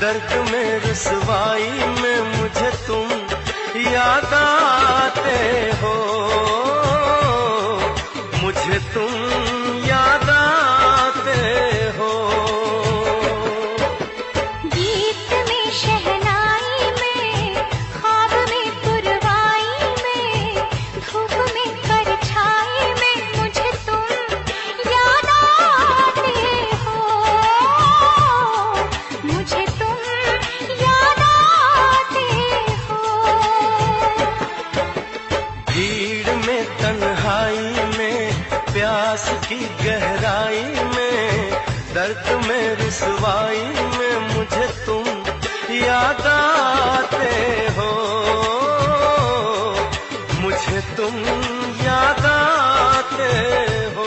दर्द में रुसवाई में मुझे तुम याद आते हो, मुझे तुम याद आते हो। गीत में शहनाई में, ख्वाब में पुरवाई में, धूप में परछाई में मुझे तुम याद आते हो, मुझे तुम याद आते हो। भीड़ में तन्हाई में, प्यास की गहराई में, दर्द में रुसवाई में मुझे तुम याद आते हो, मुझे तुम याद आते हो।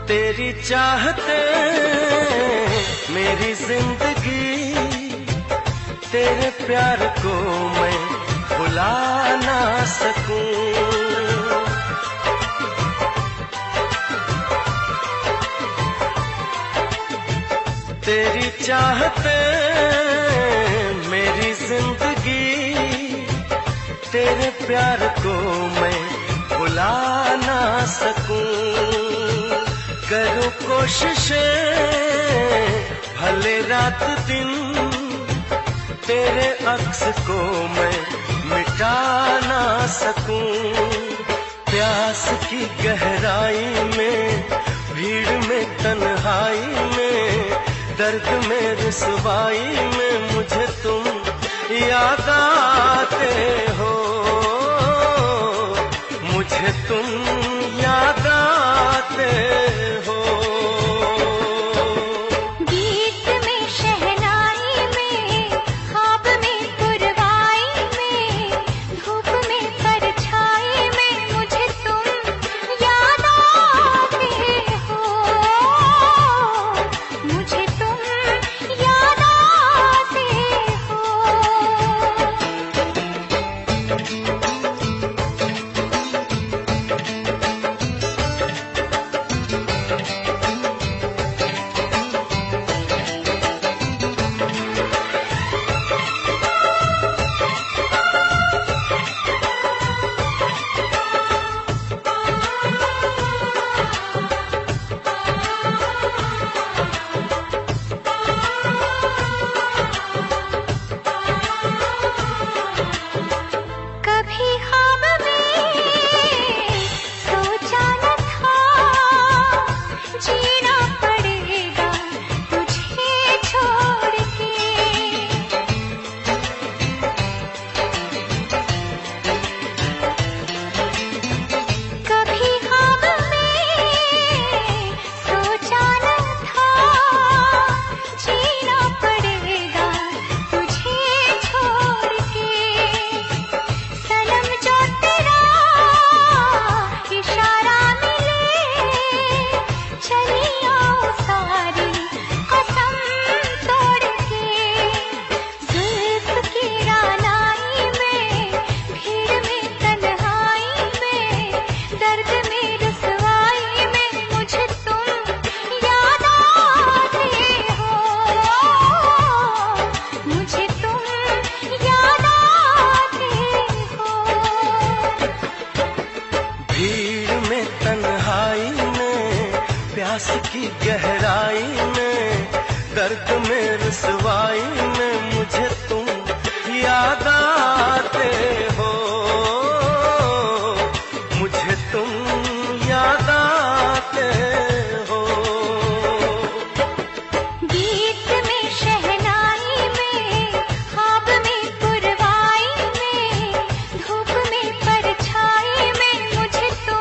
तेरी चाहते मेरी जिंदगी, तेरे प्यार को मैं भुला ना सकूं। तेरी चाहते मेरी जिंदगी, तेरे प्यार को मैं भुला ना सकूं। करूं कोशिशें भले रात दिन, तेरे अक्स को मैं मिटा ना सकूं। प्यास की गहराई में, भीड़ में तन्हाई में, दर्द में रुसवाई में मुझे तुम याद आते हो, मुझे तुम याद आते हो। गीत में शहनाई में, ख्वाब में पुरवाई में, धूप में परछाई में मुझे तुम याद आते हो, मुझे तुम याद आते हो। कभी ख्वाब में सोचा न था, जीना पड़ेगा तुझे छोड़ के। कभी ख्वाब में सोचा न था, जीना पड़ेगा तुझे छोड़ के। सनम जो तेरा इशारा मिले, चली आओ सारी कसम तोड़ के। जुल्फ की रानाई में, भीड़ में तन्हाई में, दर्द में रुसवाई में मुझे तुम याद आते हो, मुझे तुम याद आते हो। भीड़ में तन्हाई में, प्यास की गहराई में, दर्द में रुसवाई में मुझे तुम याद आते हो, मुझे तुम याद आते हो। गीत में शहनाई में, ख्वाब में पुरवाई में, धूप में परछाई में मुझे तुम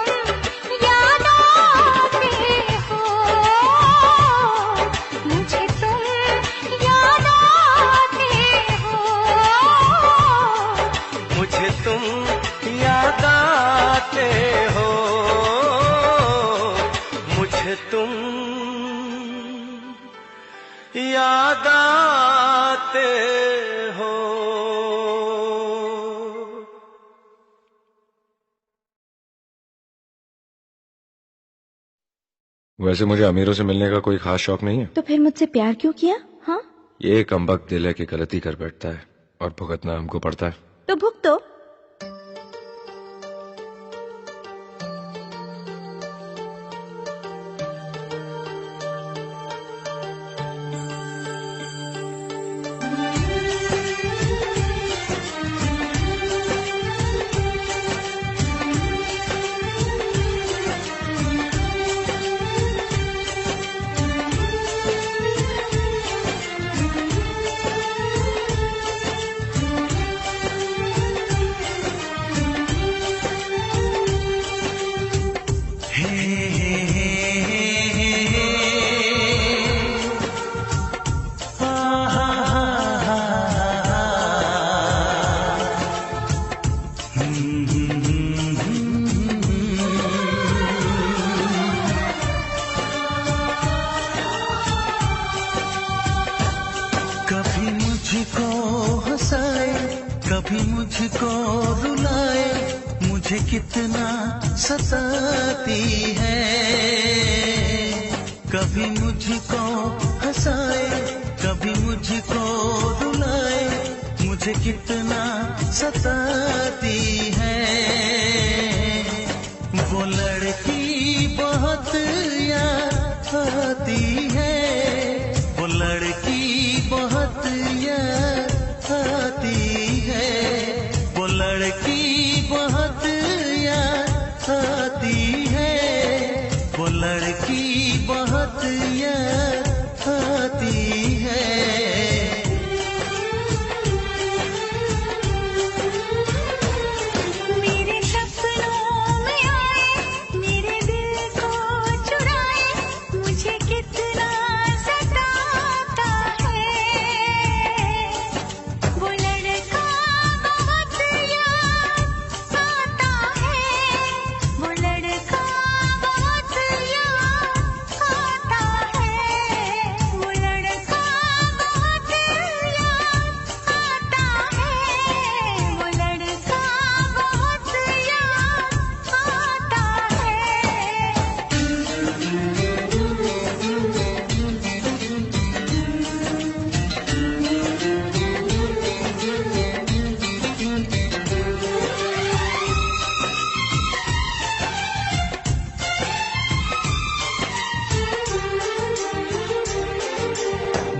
मुझे तुम याद आते हो। वैसे मुझे अमीरों से मिलने का कोई खास शौक नहीं है। तो फिर मुझसे प्यार क्यों किया? हाँ, ये कमबख्त दिल है कि गलती कर बैठता है और भुगतना हमको पड़ता है। तो भुगतो। कभी मुझको हंसाए, कभी मुझको रुलाए, मुझे कितना सताती है। कभी मुझको हंसाए, कभी मुझको रुलाए, मुझे कितना सताती है। वो लड़की बहुत याद आती है, वो लड़की बहुत याद आती है, वो लड़की बहुत याद आती है, वो लड़की बहुत याद आती है। मेरे सपनों में आए, मेरे दिल को चुराए, मुझे कितना सताता है। वो लड़का बहुत याद आता है, वो लड़का बहुत याद आता है, वो लड़का बहुत याद आता है, वो लड़का बहुत याद आता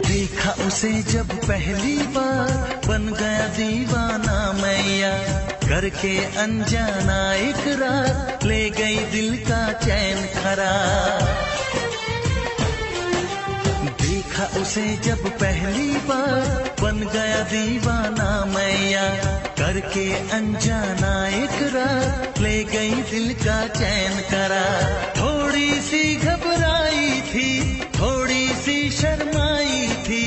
देखा उसे जब पहली बार, बन गया दीवाना मैया, करके अनजाना इकरार, ले गई दिल का चैन करार। देखा उसे जब पहली बार, बन गया दीवाना मैया, करके अनजाना इकरार, ले गई दिल का चैन करार। थोड़ी सी घबराई थी, थोड़ी सी शर्माई थी,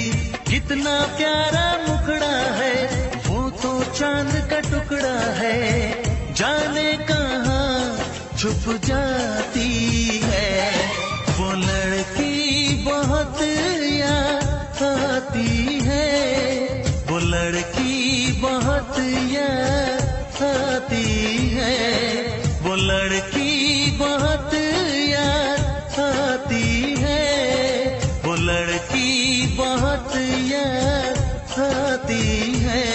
कितना प्यारा मुखड़ा है, वो तो चांद का टुकड़ा है, जाने कहाँ छुप जाती है। वो लड़की बहुत याद आती है, वो लड़की बहुत याद आती है, वो लड़की बहुत याद आती है, वो लड़की बहुत याद आती है।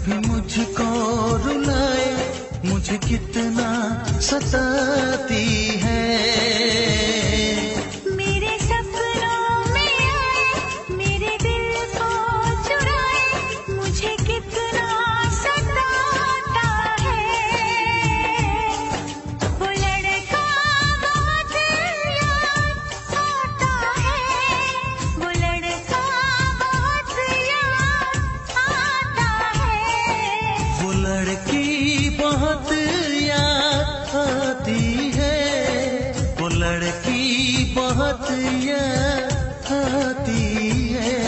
कभी मुझको रुलाए, मुझे कितना सताती है। मेरे सपनों में आए, मेरे दिल को चुराए, मुझे कितना सताता है। वो लड़का बहुत याद आता है, वो लड़का बहुत याद आता है। वो लड़की बहुत याद आती है, वो लड़की बहुत याद आती है।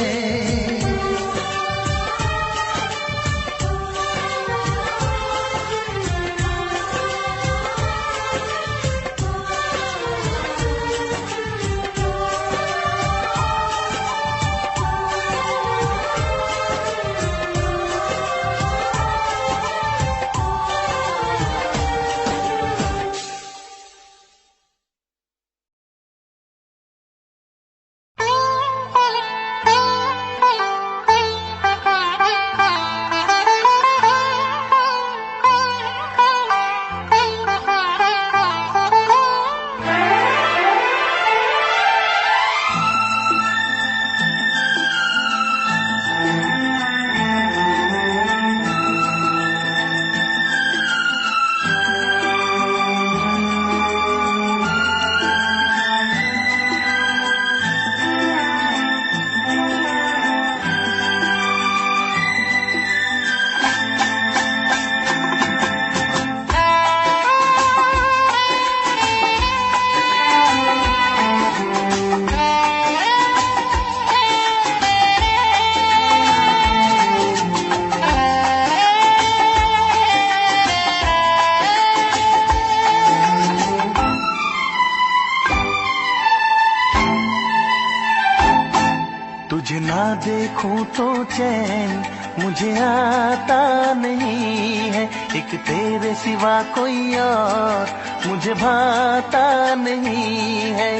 तुझे ना देखूं तो चैन मुझे आता नहीं है, एक तेरे सिवा कोई और मुझे भाता नहीं है।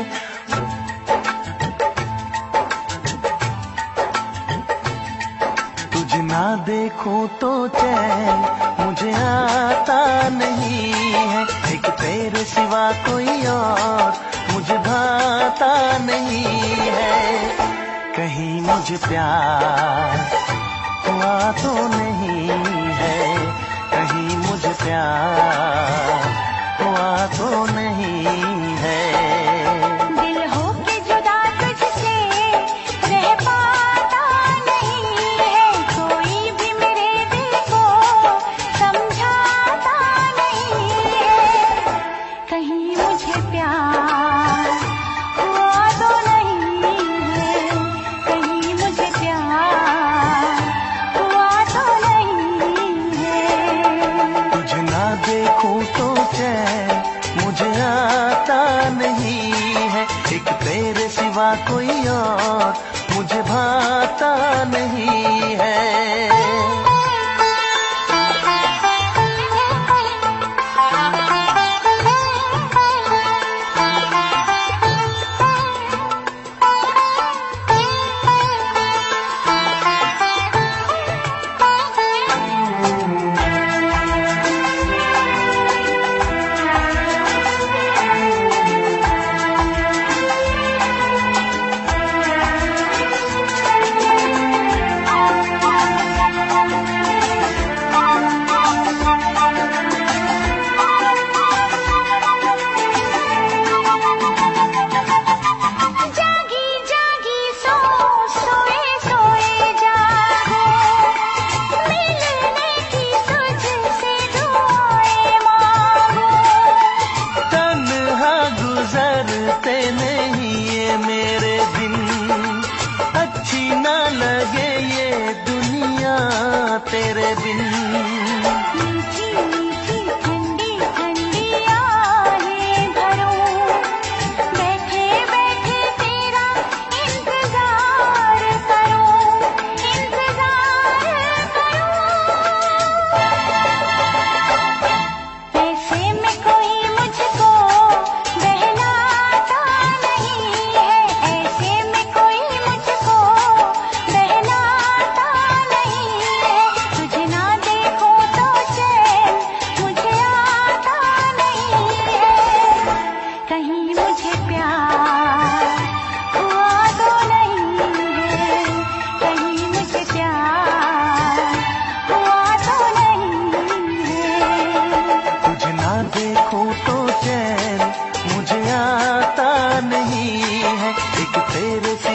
तुझे ना देखूं तो चैन मुझे आता नहीं है, एक तेरे सिवा कोई और मुझे भाता नहीं है। कहीं मुझे प्यार हुआ तो नहीं है, कहीं मुझे प्यार हुआ तो नहीं है। दिल हो के जुदा तुझसे रह पाता नहीं है, कोई भी मेरे दिल को समझाता नहीं है। कहीं मुझे प्यार हुआ तो नहीं है, कहीं मुझे प्यार हुआ तो नहीं है। तुझे ना देखूं तो चैन मुझे आता नहीं है, एक तेरे सिवा कोई और मुझे भाता नहीं है।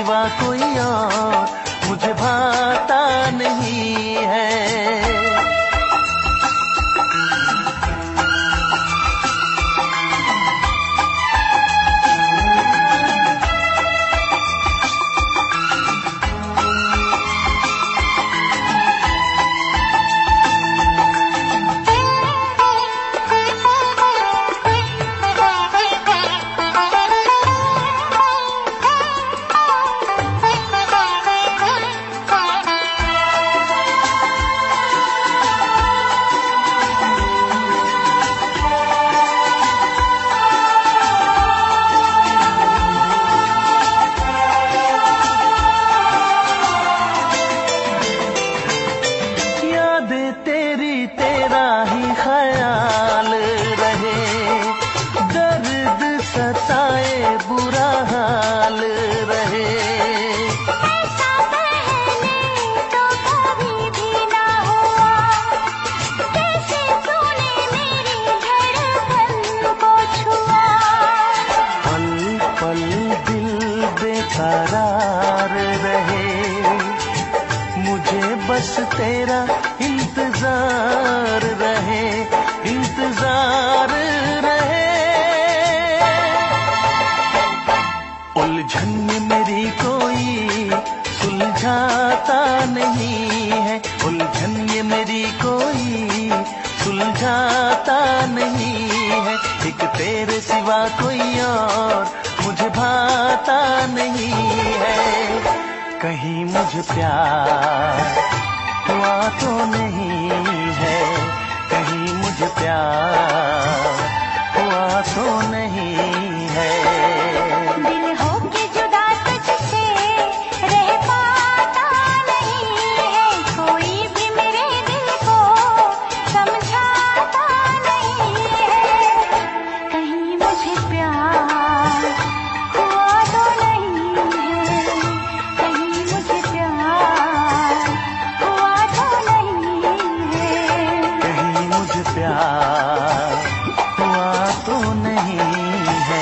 सिवा कोई और मुझे भाता नहीं है। तेरा ही ख्याल रहे, दर्द सताए बुरा हाल रहे। ऐसा पहले तो कभी भी ना हुआ, कैसे तूने मेरी धड़कन को छुआ। पल पल दिल बेकरार रहे, मुझे बस तेरा इंतजार रहे, इंतजार रहे। उलझन में मेरी कोई सुलझाता नहीं है, उलझन ये मेरी कोई सुलझाता नहीं है। एक तेरे सिवा कोई और मुझे भाता नहीं है। कहीं मुझे प्यार हुआ तो नहीं है, कहीं मुझे प्यार हुआ तो नहीं है। दिल हो के जुदा तुझसे रह पाता नहीं है, कोई भी मेरे दिल को समझाता नहीं है। कहीं मुझे प्यार हुआ तो नहीं है, कहीं मुझे प्यार हुआ तो नहीं है। कहीं मुझे प्यार हुआ तो नहीं है।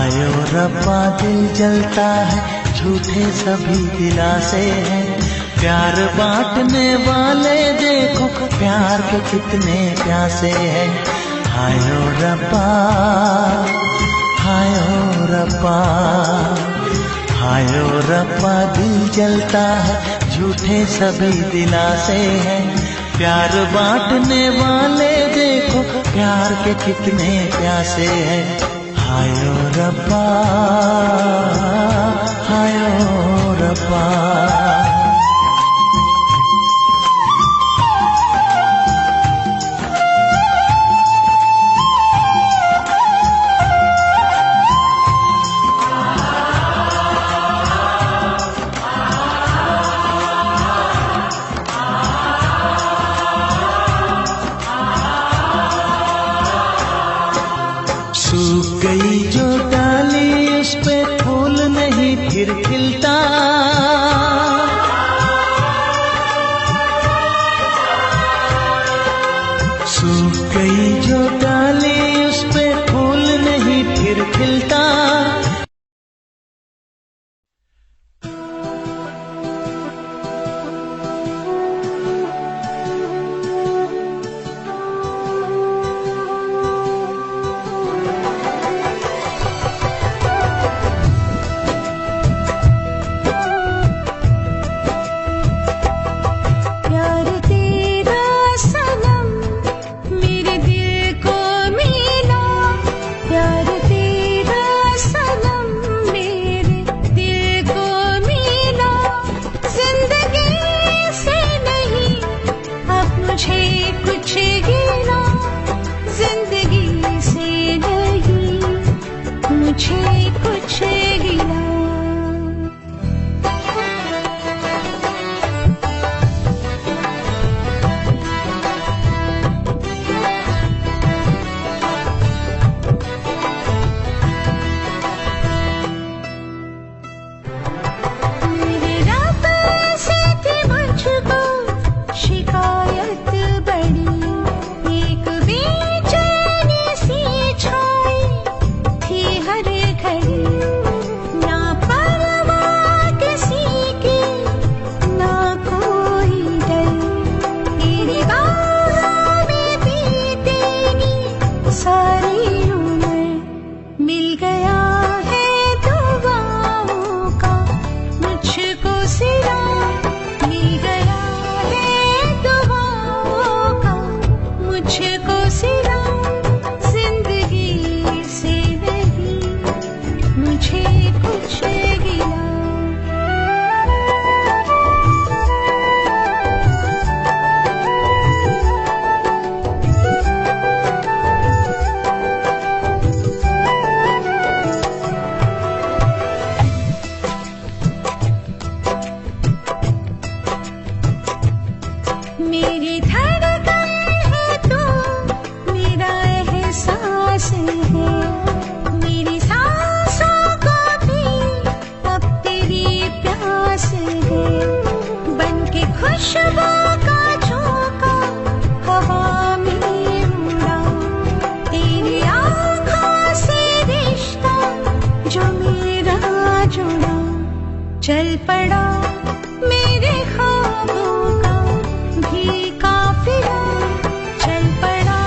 हाय ओ रब्बा दिल जलता है, झूठे सभी दिलासे हैं। प्यार बांटने वाले देखो, प्यार के कितने प्यासे हैं। हाय ओ रब्बा, हाय ओ रब्बा, हाय ओ रब्बा दिल जलता है, झूठे सभी दिलासे हैं। प्यार बांटने वाले देखो, प्यार के कितने प्यासे हैं। हाय ओ रब्बा, हाय ओ रब्बा। सूख गई जो डाली उस पे फूल नहीं फिर खिलता। सूख गई जो डाली उस पे फूल नहीं फिर खिलता। मेरी धड़कन है तू, मेरा एहसास है। मेरी सांसों को भी अब तेरी प्यास है। बन के खुशबू का झोंका हवा में उड़ा, तेरी आँखों से रिश्ता जो मेरा जुड़ा। चल पड़ा मेरे ख्वाबों का भी काफिला, चल पड़ा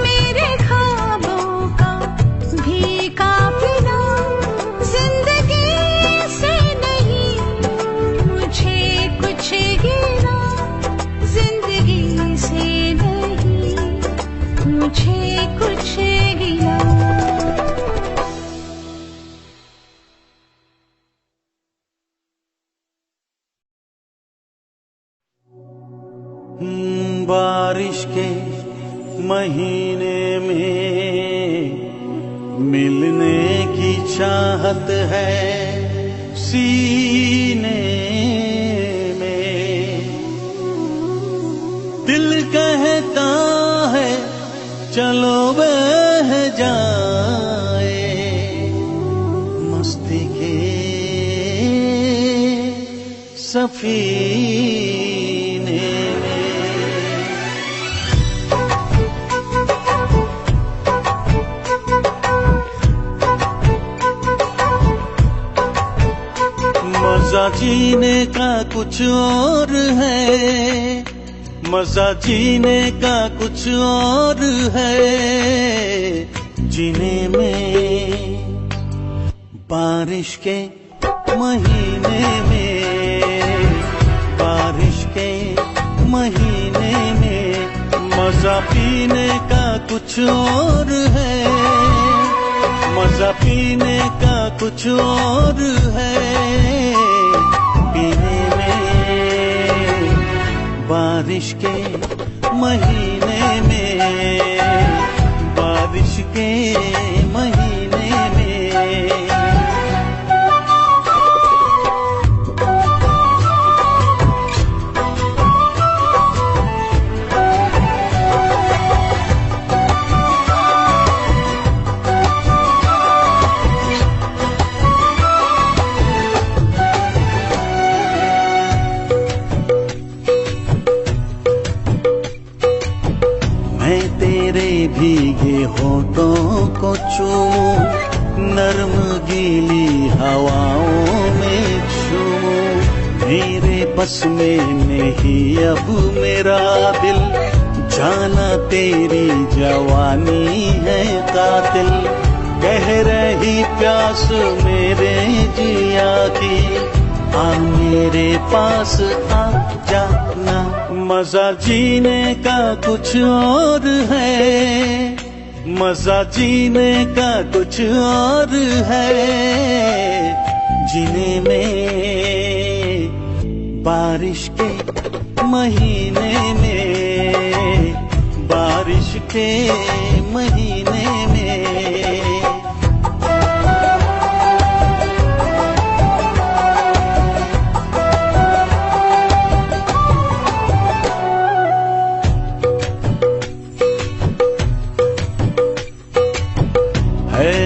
मेरे ख्वाबों का भी काफिला। जिंदगी से नहीं मुझे कुछ गिला, जिंदगी से नहीं मुझे कुछ गिला। बारिश के महीने में मिलने की चाहत है सीने में। दिल कहता है चलो बह जाए मस्ती के सफीने में। मजा जीने का कुछ और है, मजा जीने का कुछ और है। जीने में बारिश के महीने में, बारिश के महीने में मजा पीने का कुछ और है, मजा पीने का कुछ और है। पीने में बारिश के महीने में, बारिश के महीने में। भीगे होठों को चूमूं, नर्म गीली हवाओं में छूमूं। मेरे बस में नहीं अब मेरा दिल, जाना तेरी जवानी है कातिल। कह रही प्यास मेरे जिया की, आ मेरे पास आ जाना। मजा जीने का कुछ और है, मजा जीने का कुछ और है। जीने में बारिश के महीने में, बारिश के महीने में।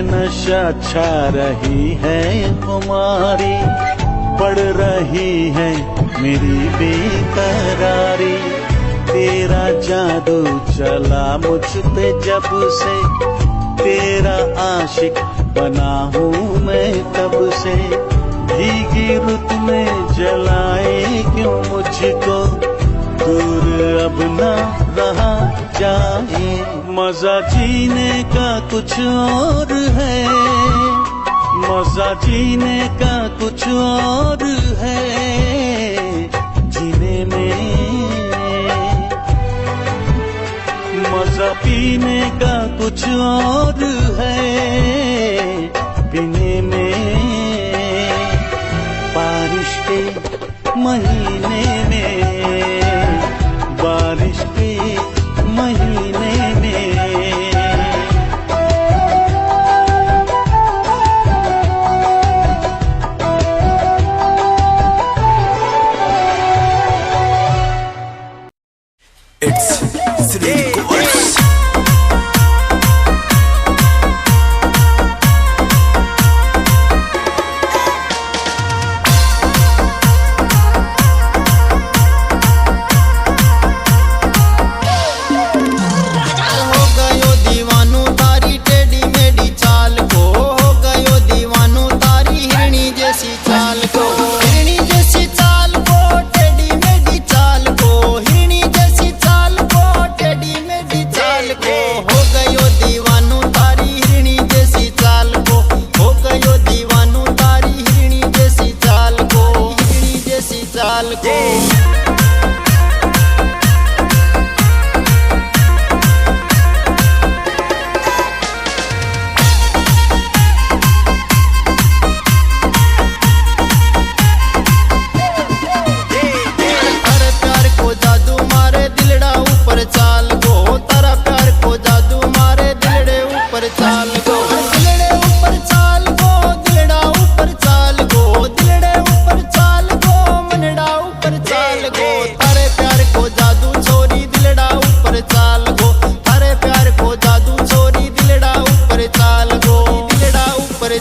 नशा छा रही है हमारी, बढ़ रही है मेरी बेकरारी। तेरा जादू चला मुझ पे जब से, तेरा आशिक बना हूँ मैं तब से। भीगी रुत में जलाए क्यों मुझको, दूर अब ना रहा जाए। मजा जीने का कुछ और है, मजा जीने का कुछ और है। जीने में मजा पीने का कुछ और है। पीने में बारिश के महीने में, बारिश के महीने में।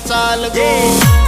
चाल गो